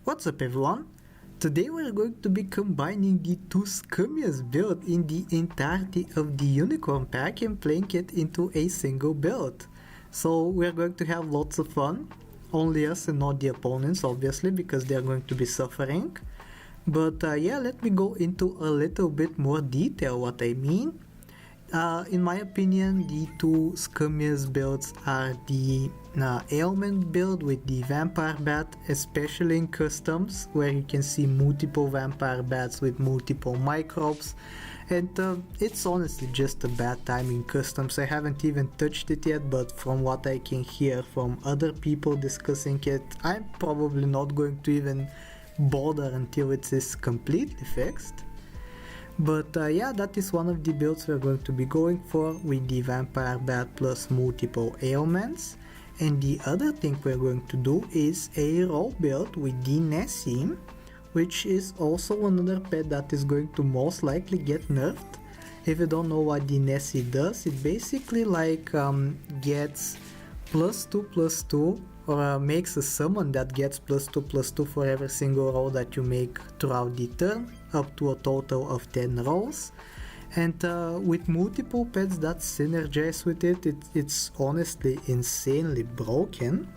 What's up everyone? Today we're going to be combining the two scummiest build in the entirety of the Unicorn pack and playing it into a single build. So we're going to have lots of fun, only us and not the opponents obviously because they're going to be suffering. But yeah, let me go into a little bit more detail what I mean. In my opinion, the two scummiest builds are the ailment build with the vampire bat, especially in customs, where you can see multiple vampire bats with multiple microbes, and it's honestly just a bad time in customs. I haven't even touched it yet, but from what I can hear from other people discussing it, I'm probably not going to even bother until it is completely fixed. But yeah, that is one of the builds we're going to be going for with the vampire bat plus multiple ailments. And the other thing we're going to do is a raw build with the Nessie, which is also another pet that is going to most likely get nerfed. If you don't know what the Nessie does, it basically like gets +2/+2 or makes a summon that gets +2/+2 for every single roll that you make throughout the turn, up to a total of 10 rolls. And with multiple pets that synergize with it, it's honestly insanely broken.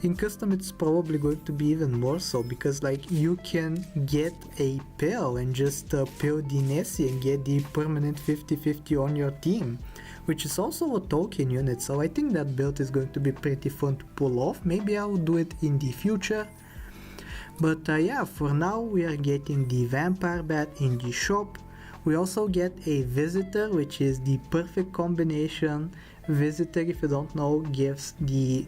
In custom it's probably going to be even more so, because like you can get a pill and just pill the Nessie and get the permanent 50/50 on your team, which is also a token unit, so I think that build is going to be pretty fun to pull off. Maybe I will do it in the future. But yeah, for now we are getting the vampire bat in the shop. We also get a visitor, which is the perfect combination. Visitor, if you don't know, gives the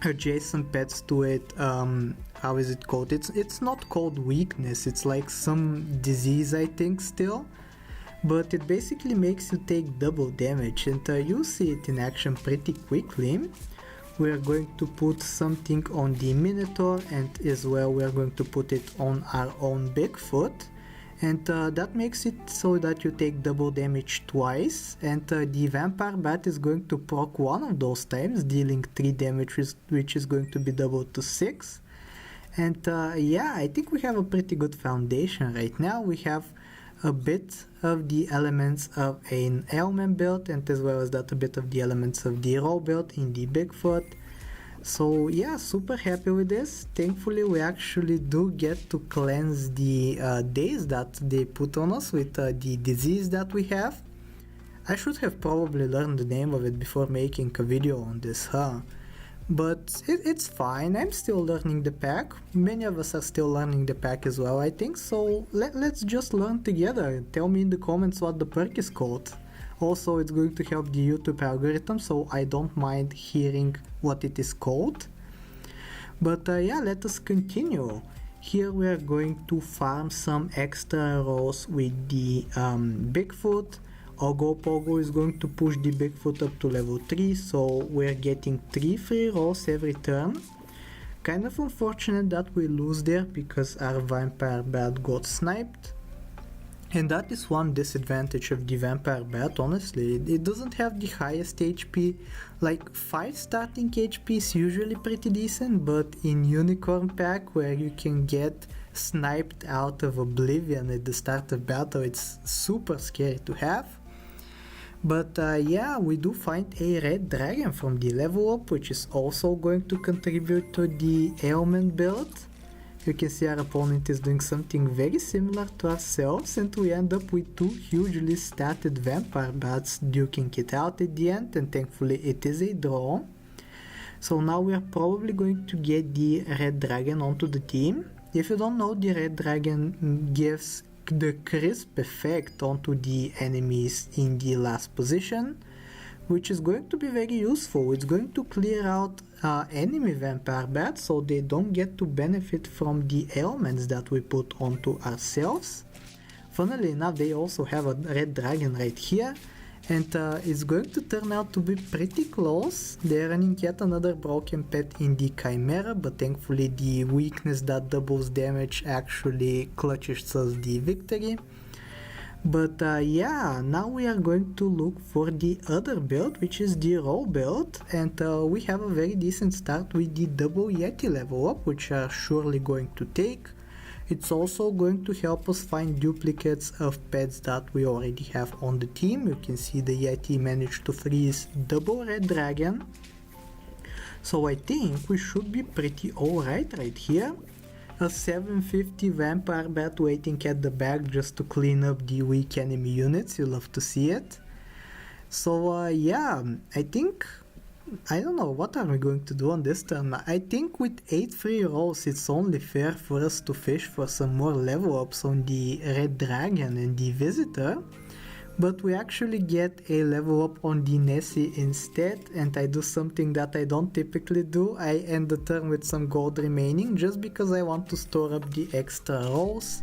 adjacent pets to it, how is it called? It's not called weakness, it's like some disease I think still. But it basically makes you take double damage, and you see it in action pretty quickly. We're going to put something on the Minotaur, and as well we're going to put it on our own Bigfoot. And that makes it so that you take double damage twice, and the vampire bat is going to proc one of those times, dealing 3 damage, which is going to be doubled to 6. And yeah, I think we have a pretty good foundation right now. We have a bit of the elements of an ailment build, and as well as that a bit of the elements of the raw build in the Bigfoot. So yeah, super happy with this. Thankfully we actually do get to cleanse the days that they put on us with the disease that we have. I should have probably learned the name of it before making a video on this, huh? But it's fine, I'm still learning the pack. Many of us are still learning the pack as well, I think, so let's just learn together. Tell me in the comments what the perk is called. Also, it's going to help the YouTube algorithm, so I don't mind hearing what it is called. But yeah, let us continue. Here we are going to farm some extra rolls with the Bigfoot. Ogopogo is going to push the Bigfoot up to level 3, so we're getting 3 free rolls every turn. Kind of unfortunate that we lose there because our vampire bat got sniped. And that is one disadvantage of the vampire bat, honestly. It doesn't have the highest HP. Like 5 starting HP is usually pretty decent, but in Unicorn pack where you can get sniped out of oblivion at the start of battle, it's super scary to have. But yeah, we do find a red dragon from the level up, which is also going to contribute to the ailment build. You can see our opponent is doing something very similar to ourselves, and we end up with 2 hugely statted vampire bats duking it out at the end, and thankfully it is a draw. So now we are probably going to get the red dragon onto the team. If you don't know, the red dragon gives the crisp effect onto the enemies in the last position, which is going to be very useful. It's going to clear out enemy vampire bats so they don't get to benefit from the ailments that we put onto ourselves. Funnily enough, they also have a red dragon right here, and it's going to turn out to be pretty close. They're running yet another broken pet in the Chimera, but thankfully the weakness that doubles damage actually clutches us the victory. But yeah, now we are going to look for the other build, which is the roll build, and we have a very decent start with the double Yeti level up, which are surely going to take. It's also going to help us find duplicates of pets that we already have on the team. You can see the Yeti managed to freeze double red dragon, so I think we should be pretty alright right here. A 750 vampire bat waiting at the back just to clean up the weak enemy units. You love to see it. So yeah, I think, I don't know, what are we going to do on this turn? I think with 8 free rolls it's only fair for us to fish for some more level ups on the red dragon and the visitor. But we actually get a level up on the Nessie instead, and I do something that I don't typically do. I end the turn with some gold remaining just because I want to store up the extra rolls.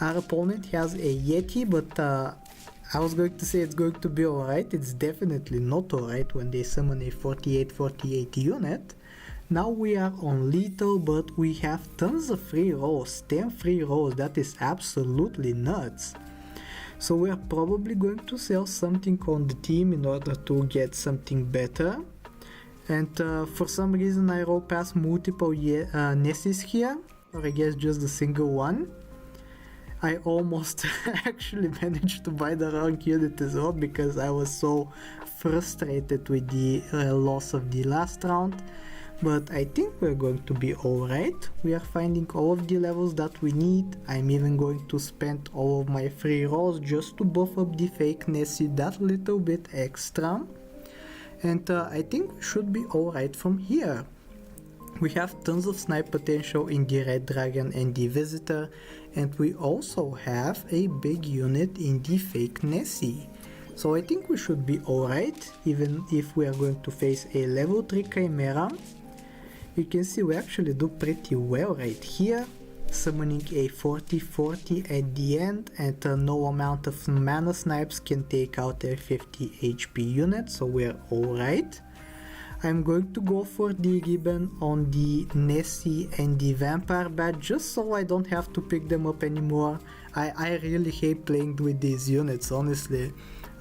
Our opponent has a Yeti, but I was going to say it's going to be alright. It's definitely not alright when they summon a 48 unit. Now we are on lethal, but we have tons of free rolls, 10 free rolls. That is absolutely nuts. So we are probably going to sell something on the team in order to get something better. And for some reason I roll past multiple Nessies here, or I guess just a single one. I almost actually managed to buy the wrong unit as well because I was so frustrated with the loss of the last round. But I think we're going to be alright. We are finding all of the levels that we need. I'm even going to spend all of my free rolls just to buff up the fake Nessie that little bit extra. And I think we should be alright from here. We have tons of snipe potential in the red dragon and the visitor, and we also have a big unit in the fake Nessie. So I think we should be alright, even if we are going to face a level 3 Chimera. You can see we actually do pretty well right here, summoning a 40-40 at the end, and no amount of mana snipes can take out a 50 HP unit, so we're alright. I'm going to go for the ribbon on the Nessie and the vampire bat just so I don't have to pick them up anymore. I really hate playing with these units, honestly.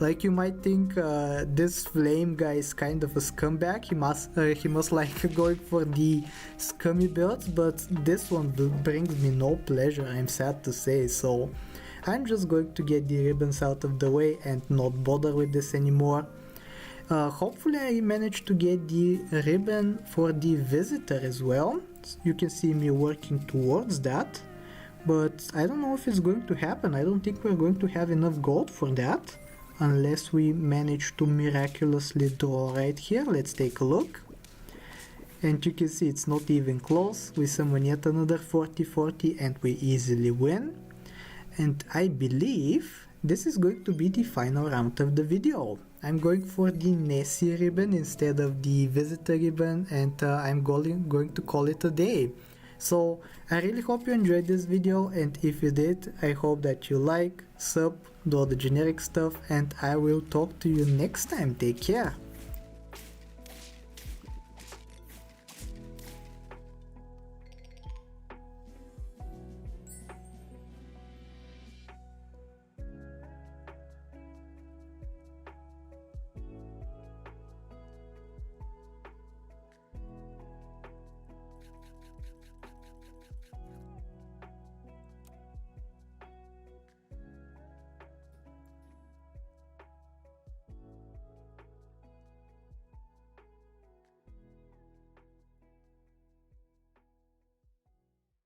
Like, you might think this flame guy is kind of a scumbag, he must like going for the scummy builds, but this one brings me no pleasure, I'm sad to say, so I'm just going to get the ribbons out of the way and not bother with this anymore. Hopefully I managed to get the ribbon for the visitor as well. You can see me working towards that, but I don't know if it's going to happen. I don't think we're going to have enough gold for that, unless we manage to miraculously draw right here. Let's take a look. And you can see it's not even close. We summon yet another 40-40 and we easily win. And I believe this is going to be the final round of the video. I'm going for the Nessie ribbon instead of the visitor ribbon, and I'm going to call it a day. So I really hope you enjoyed this video, and if you did, I hope that you like, sub, do all the generic stuff, and I will talk to you next time. Take care.